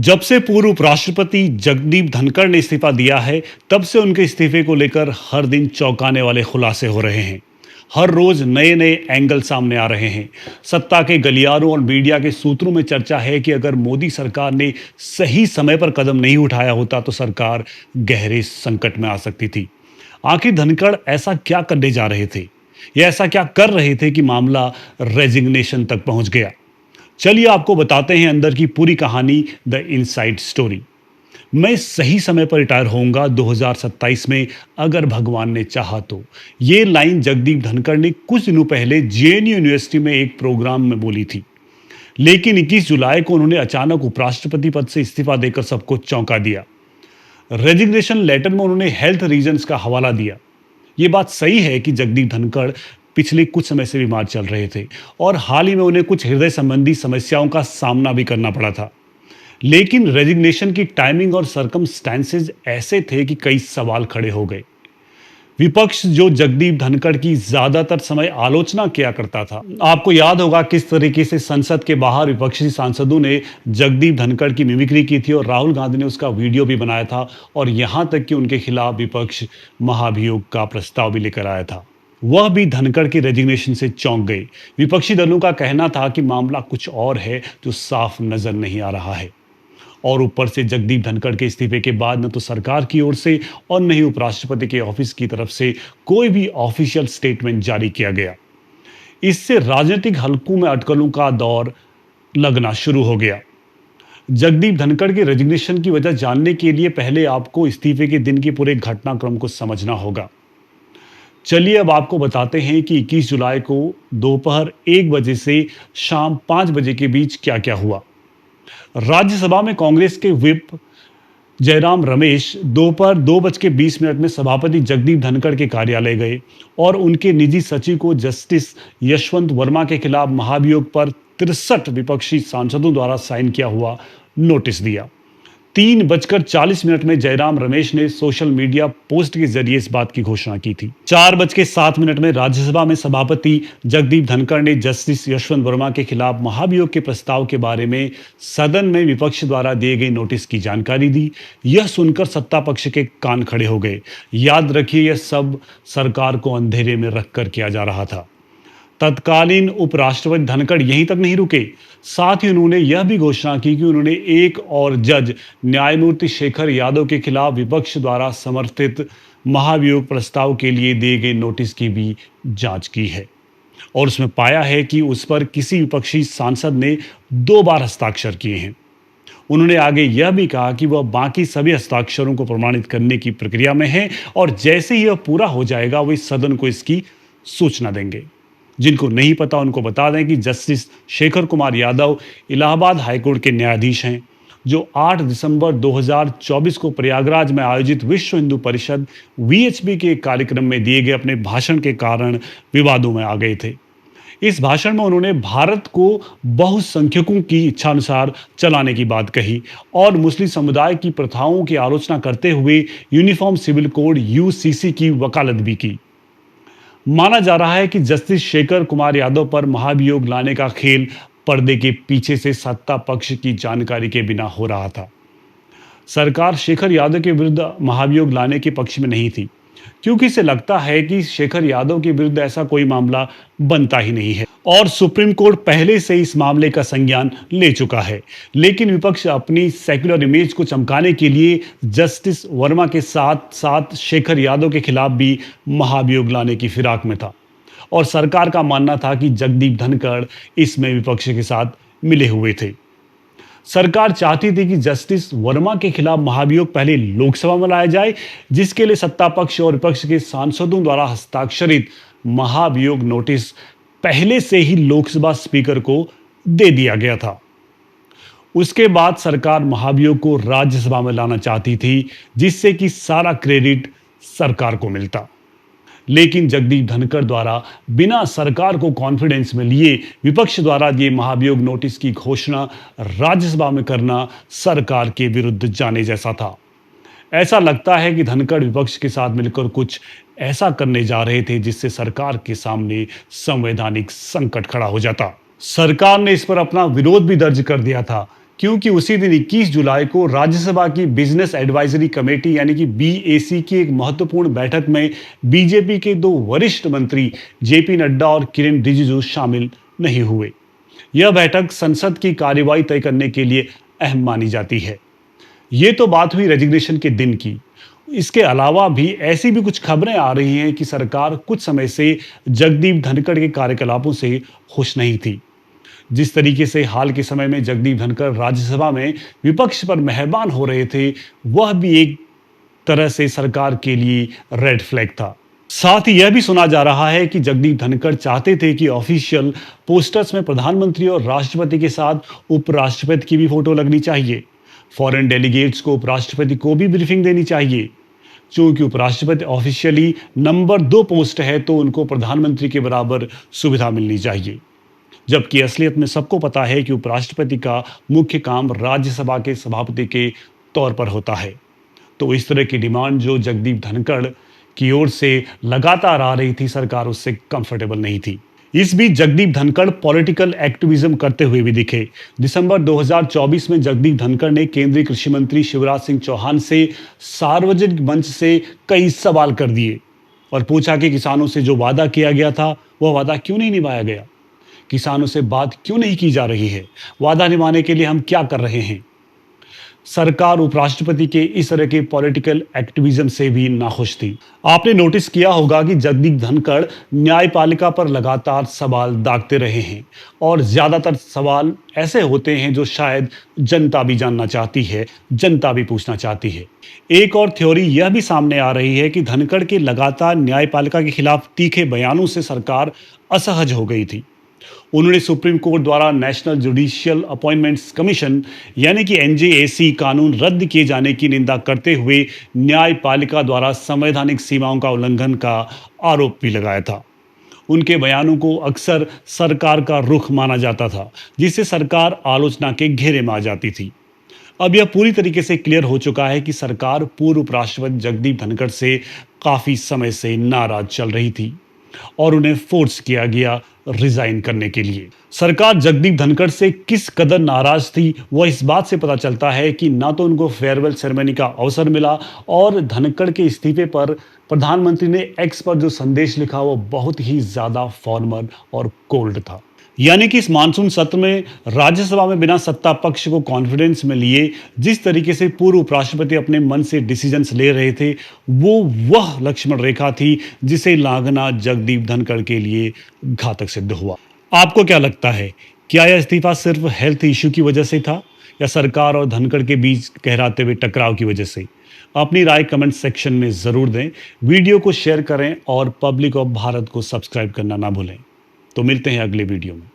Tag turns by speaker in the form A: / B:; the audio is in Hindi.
A: जब से पूर्व उपराष्ट्रपति जगदीप धनखड़ ने इस्तीफा दिया है, तब से उनके इस्तीफे को लेकर हर दिन चौंकाने वाले खुलासे हो रहे हैं। हर रोज नए नए एंगल सामने आ रहे हैं। सत्ता के गलियारों और मीडिया के सूत्रों में चर्चा है कि अगर मोदी सरकार ने सही समय पर कदम नहीं उठाया होता तो सरकार गहरे संकट में आ सकती थी। आखिर धनखड़ ऐसा क्या करने जा रहे थे, या ऐसा क्या कर रहे थे कि मामला रेजिग्नेशन तक पहुंच गया। चलिए आपको बताते हैं अंदर की पूरी कहानी, द इनसाइड स्टोरी। मैं सही समय पर रिटायर होऊंगा 2027 में, अगर भगवान ने चाहा तो। ये लाइन जगदीप धनखड़ ने कुछ दिनों पहले जेएनयू यूनिवर्सिटी में एक प्रोग्राम में बोली थी। लेकिन 21 जुलाई को उन्होंने अचानक उपराष्ट्रपति पद से इस्तीफा देकर सबको चौंका दिया। रेजिग्नेशन लेटर में उन्होंने हेल्थ रीजंस का हवाला दिया। ये बात सही है कि जगदीप धनखड़ पिछले कुछ समय से बीमार चल रहे थे और हाल ही में उन्हें कुछ हृदय संबंधी समस्याओं का सामना भी करना पड़ा था। लेकिन रेजिग्नेशन की टाइमिंग और सर्कमस्टेंसेस ऐसे थे कि कई सवाल खड़े हो गए। विपक्ष जो जगदीप धनखड़ की ज्यादातर समय आलोचना किया करता था, आपको याद होगा किस तरीके से संसद के बाहर विपक्षी सांसदों ने जगदीप धनखड़ की मिमिक्री की थी और राहुल गांधी ने उसका वीडियो भी बनाया था, और यहां तक कि उनके खिलाफ विपक्ष महाभियोग का प्रस्ताव भी लेकर आया था। वह भी धनखड़ के रेजिग्नेशन से चौंक गए। विपक्षी दलों का कहना था कि मामला कुछ और है जो साफ नजर नहीं आ रहा है। और ऊपर से जगदीप धनखड़ के इस्तीफे के बाद न तो सरकार की ओर से और न ही उपराष्ट्रपति के ऑफिस की तरफ से कोई भी ऑफिशियल स्टेटमेंट जारी किया गया। इससे राजनीतिक हलकों में अटकलों का दौर लगना शुरू हो गया। जगदीप धनखड़ के रेजिग्नेशन की वजह जानने के लिए पहले आपको इस्तीफे के दिन के पूरे घटनाक्रम को समझना होगा। चलिए अब आपको बताते हैं कि 21 जुलाई को दोपहर 1 बजे से शाम 5 बजे के बीच क्या क्या हुआ। राज्यसभा में कांग्रेस के व्हिप जयराम रमेश दोपहर 2:20 में सभापति जगदीप धनखड़ के कार्यालय गए और उनके निजी सचिव को जस्टिस यशवंत वर्मा के खिलाफ महाभियोग पर 63 विपक्षी सांसदों द्वारा साइन किया हुआ नोटिस दिया। 3:40 में जयराम रमेश ने सोशल मीडिया पोस्ट के जरिए इस बात की घोषणा की थी। 4:07 में राज्यसभा में सभापति जगदीप धनखड़ ने जस्टिस यशवंत वर्मा के खिलाफ महाभियोग के प्रस्ताव के बारे में सदन में विपक्ष द्वारा दिए गए नोटिस की जानकारी दी। यह सुनकर सत्ता पक्ष के कान खड़े हो गए। याद रखिए, यह सब सरकार को अंधेरे में रखकर किया जा रहा था। तत्कालीन उपराष्ट्रपति धनखड़ यहीं तक नहीं रुके, साथ ही उन्होंने यह भी घोषणा की कि उन्होंने एक और जज न्यायमूर्ति शेखर यादव के खिलाफ विपक्ष द्वारा समर्थित महाभियोग प्रस्ताव के लिए दिए गए नोटिस की भी जांच की है, और उसमें पाया है कि उस पर किसी विपक्षी सांसद ने 2 बार हस्ताक्षर किए हैं। उन्होंने आगे यह भी कहा कि वह बाकी सभी हस्ताक्षरों को प्रमाणित करने की प्रक्रिया में है और जैसे ही यह पूरा हो जाएगा वे सदन को इसकी सूचना देंगे। जिनको नहीं पता उनको बता दें कि जस्टिस शेखर कुमार यादव इलाहाबाद हाईकोर्ट के न्यायाधीश हैं, जो 8 दिसंबर 2024 को प्रयागराज में आयोजित विश्व हिंदू परिषद वीएचपी के कार्यक्रम में दिए गए अपने भाषण के कारण विवादों में आ गए थे। इस भाषण में उन्होंने भारत को बहुसंख्यकों की इच्छानुसार चलाने की बात कही और मुस्लिम समुदाय की प्रथाओं की आलोचना करते हुए यूनिफॉर्म सिविल कोड यूसीसी की वकालत भी की। माना जा रहा है कि जस्टिस शेखर कुमार यादव पर महाभियोग लाने का खेल पर्दे के पीछे से सत्ता पक्ष की जानकारी के बिना हो रहा था। सरकार शेखर यादव के विरुद्ध महाभियोग लाने के पक्ष में नहीं थी, क्योंकि इसे लगता है कि शेखर यादव के विरुद्ध ऐसा कोई मामला बनता ही नहीं है और सुप्रीम कोर्ट पहले से इस मामले का संज्ञान ले चुका है। लेकिन विपक्ष अपनी सेक्युलर इमेज को चमकाने के लिए जस्टिस वर्मा के साथ साथ शेखर यादव के खिलाफ भी महाभियोग लाने की फिराक में था, और सरकार का मानना था कि जगदीप धनखड़ इसमें विपक्ष के साथ मिले हुए थे। सरकार चाहती थी कि जस्टिस वर्मा के खिलाफ महाभियोग पहले लोकसभा में लाया जाए, जिसके लिए सत्ता पक्ष और विपक्ष के सांसदों द्वारा हस्ताक्षरित महाभियोग नोटिस पहले से ही लोकसभा स्पीकर को दे दिया गया था। उसके बाद सरकार महाभियोग को राज्यसभा में लाना चाहती थी, जिससे कि सारा क्रेडिट सरकार को मिलता। लेकिन जगदीप धनखड़ द्वारा बिना सरकार को कॉन्फिडेंस में लिए विपक्ष द्वारा दिए महाभियोग नोटिस की घोषणा राज्यसभा में करना सरकार के विरुद्ध जाने जैसा था। ऐसा लगता है कि धनखड़ विपक्ष के साथ मिलकर कुछ ऐसा करने जा रहे थे जिससे सरकार के सामने संवैधानिक संकट खड़ा हो जाता। सरकार ने इस पर अपना विरोध भी दर्ज कर दिया था, क्योंकि उसी दिन 21 जुलाई को राज्यसभा की बिजनेस एडवाइजरी कमेटी यानी कि बीएसी की एक महत्वपूर्ण बैठक में बीजेपी के दो वरिष्ठ मंत्री जेपी नड्डा और किरेन रिजिजू शामिल नहीं हुए। यह बैठक संसद की कार्यवाही तय करने के लिए अहम मानी जाती है। ये तो बात हुई रेजिग्नेशन के दिन की। इसके अलावा भी ऐसी भी कुछ खबरें आ रही हैं कि सरकार कुछ समय से जगदीप धनखड़ के कार्यकलापों से खुश नहीं थी। जिस तरीके से हाल के समय में जगदीप धनखड़ राज्यसभा में विपक्ष पर मेहरबान हो रहे थे, वह भी एक तरह से सरकार के लिए रेड फ्लैग था। साथ ही यह भी सुना जा रहा है कि जगदीप धनखड़ चाहते थे कि ऑफिशियल पोस्टर्स में प्रधानमंत्री और राष्ट्रपति के साथ उपराष्ट्रपति की भी फोटो लगनी चाहिए। फॉरेन डेलीगेट्स को उपराष्ट्रपति को भी ब्रीफिंग देनी चाहिए। चूंकि उपराष्ट्रपति ऑफिशियली नंबर 2 पोस्ट है, तो उनको प्रधानमंत्री के बराबर सुविधा मिलनी चाहिए। जबकि असलियत में सबको पता है कि उपराष्ट्रपति का मुख्य काम राज्यसभा के सभापति के तौर पर होता है। तो इस तरह की डिमांड जो जगदीप धनखड़ की ओर से लगातार आ रही थी, सरकार उससे कंफर्टेबल नहीं थी। इस बीच जगदीप धनखड़ पॉलिटिकल एक्टिविज्म करते हुए भी दिखे। दिसंबर 2024 में जगदीप धनखड़ ने केंद्रीय कृषि मंत्री शिवराज सिंह चौहान से सार्वजनिक मंच से कई सवाल कर दिए और पूछा कि किसानों से जो वादा किया गया था, वह वादा क्यों नहीं निभाया गया? किसानों से बात क्यों नहीं की जा रही है? वादा निभाने के लिए हम क्या कर रहे हैं? सरकार उपराष्ट्रपति के इस तरह के पॉलिटिकल एक्टिविज्म से भी नाखुश थी। आपने नोटिस किया होगा कि जगदीप धनखड़ न्यायपालिका पर लगातार सवाल दागते रहे हैं और ज्यादातर सवाल ऐसे होते हैं जो शायद जनता भी जानना चाहती है, जनता भी पूछना चाहती है। एक और थ्योरी यह भी सामने आ रही है कि धनखड़ के लगातार न्यायपालिका के खिलाफ तीखे बयानों से सरकार असहज हो गई थी। उन्होंने सुप्रीम कोर्ट द्वारा नेशनल जुडिशियल अपॉइंटमेंट्स कमीशन यानी कि एनजेएसी कानून रद्द किए जाने की निंदा करते हुए न्यायपालिका द्वारा संवैधानिक सीमाओं का उल्लंघन का आरोप भी लगाया था। उनके बयानों को अक्सर सरकार का रुख माना जाता था, जिससे सरकार आलोचना के घेरे में आ जाती थी। अब यह पूरी तरीके से क्लियर हो चुका है कि सरकार पूर्व उपराष्ट्रपति जगदीप धनखड़ से काफी समय से नाराज चल रही थी और उन्हें फोर्स किया गया रिजाइन करने के लिए। सरकार जगदीप धनखड़ से किस कदर नाराज थी, वह इस बात से पता चलता है कि ना तो उनको फेयरवेल सेरेमनी का अवसर मिला और धनखड़ के इस्तीफे पर प्रधानमंत्री ने एक्स पर जो संदेश लिखा वो बहुत ही ज्यादा फॉर्मल और कोल्ड था। यानी कि इस मानसून सत्र में राज्यसभा में बिना सत्ता पक्ष को कॉन्फिडेंस में लिए जिस तरीके से पूर्व उपराष्ट्रपति अपने मन से डिसीजंस ले रहे थे, वो वह लक्ष्मण रेखा थी जिसे लांघना जगदीप धनखड़ के लिए घातक सिद्ध हुआ। आपको क्या लगता है, क्या यह इस्तीफा सिर्फ हेल्थ इश्यू की वजह से था या सरकार और धनखड़ के बीच गहराते हुए टकराव की वजह से? अपनी राय कमेंट सेक्शन में जरूर दें। वीडियो को शेयर करें और पब्लिक ऑफ भारत को सब्सक्राइब करना ना भूलें। तो मिलते हैं अगले वीडियो में।